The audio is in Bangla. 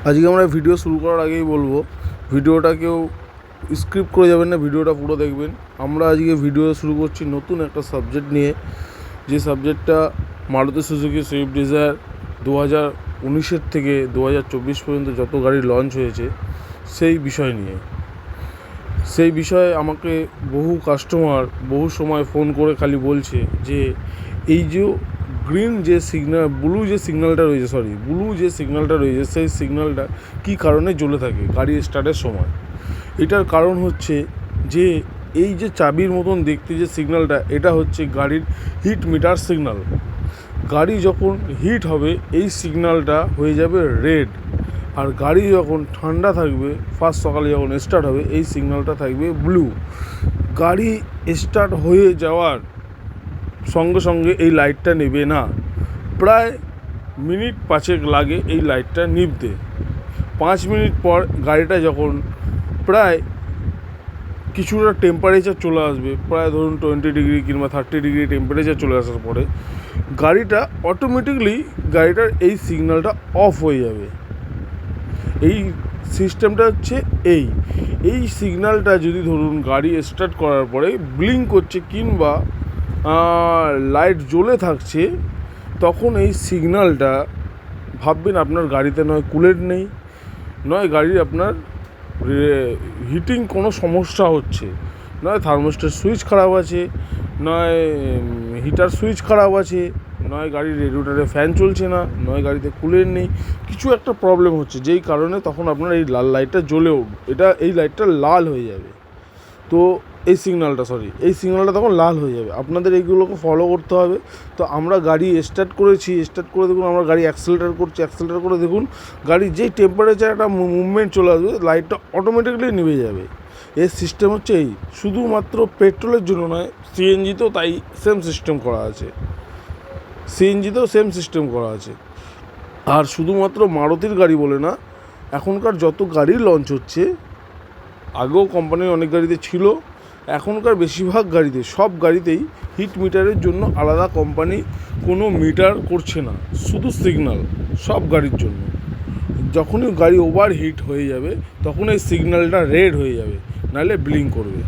আজকে আমরা ভিডিও শুরু করার আগেই বলবো, ভিডিওটা কেউ স্ক্রিপ্ট করে যাবেন না, ভিডিওটা পুরো দেখবেন। আমরা আজকে ভিডিও শুরু করছি নতুন একটা সাবজেক্ট নিয়ে, যে সাবজেক্টটা মারুতি সুজুকি সুইফট ডিজায়ার 2019 থেকে 2024 পর্যন্ত যত গাড়ি লঞ্চ হয়েছে সেই বিষয় নিয়ে। সেই বিষয়ে আমাকে বহু কাস্টমার বহু সময় ফোন করে খালি বলছে যে এই যে গ্রিন যে সিগন্যাল ব্লু যে সিগন্যালটা রয়েছে সেই সিগন্যালটা কী কারণে জ্বলে থাকে গাড়ি স্টার্টের সময়। এটার কারণ হচ্ছে যে এই যে চাবির মতন দেখতে যে সিগন্যালটা, এটা হচ্ছে গাড়ির হিট মিটার সিগন্যাল। গাড়ি যখন হিট হবে এই সিগন্যালটা হয়ে যাবে রেড, আর গাড়ি যখন ঠান্ডা থাকবে ফার্স্ট সকালে যখন স্টার্ট হবে এই সিগন্যালটা থাকবে ব্লু। গাড়ি স্টার্ট হয়ে যাওয়ার সঙ্গে সঙ্গে এই লাইটটা নেবে না, প্রায় মিনিট 5 লাগে এই লাইটটা নিভতে। 5 মিনিট পর গাড়িটা যখন প্রায় কিছুটা টেম্পারেচার চলে আসবে, প্রায় ধরুন 20 ডিগ্রি কিংবা 30 ডিগ্রি টেম্পারেচার চলে আসার পরে গাড়িটা অটোমেটিকলি গাড়িটার এই সিগন্যালটা অফ হয়ে যাবে। এই সিস্টেমটা হচ্ছে এই সিগন্যালটা যদি ধরুন গাড়ি স্টার্ট করার পরে ব্লিঙ্ক করছে কিংবা লাইট জ্বলে থাকছে, তখন এই সিগন্যালটা ভাববেন আপনার গাড়িতে নয় কুলেট নেই, নয় গাড়ির আপনার হিটিং কোনো সমস্যা হচ্ছে, নয় থার্মোস্ট্যাট সুইচ খারাপ আছে, নয় হিটার সুইচ খারাপ আছে, নয় গাড়ির রেডিয়েটরে ফ্যান চলছে না, নয় গাড়িতে কুলের নেই, কিছু একটা প্রবলেম হচ্ছে, যেই কারণে তখন আপনার এই লাল লাইটটা জ্বলে উঠবে। এই লাইটটা লাল হয়ে যাবে। তো এই সিগন্যালটা তখন লাল হয়ে যাবে। আপনাদের এইগুলোকে ফলো করতে হবে। তো আমরা গাড়ি স্টার্ট করে দেখুন, আমরা গাড়ি অ্যাক্সেলারেটর করে দেখুন, গাড়ির যেই টেম্পারেচার একটা মুভমেন্ট চলে আসবে লাইটটা অটোমেটিক্যালি নিভে যাবে। এর সিস্টেম হচ্ছে এই, শুধুমাত্র পেট্রোলের জন্য নয়, সিএনজিতেও তাই সেম সিস্টেম করা আছে। আর শুধুমাত্র মারুতির গাড়ি বলে না, এখনকার যত গাড়ি লঞ্চ হচ্ছে, আগেও কোম্পানির অনেক গাড়িতে ছিল, এখনকার বেশিরভাগ গাড়িতে সব গাড়িতেই হিট মিটারের জন্য আলাদা কোম্পানি কোনো মিটার করছে না, শুধু সিগন্যাল সব গাড়ির জন্য। যখনই গাড়ি ওভার হিট হয়ে যাবে তখন এই সিগন্যালটা রেড হয়ে যাবে, নাহলে ব্লিঙ্ক করবে।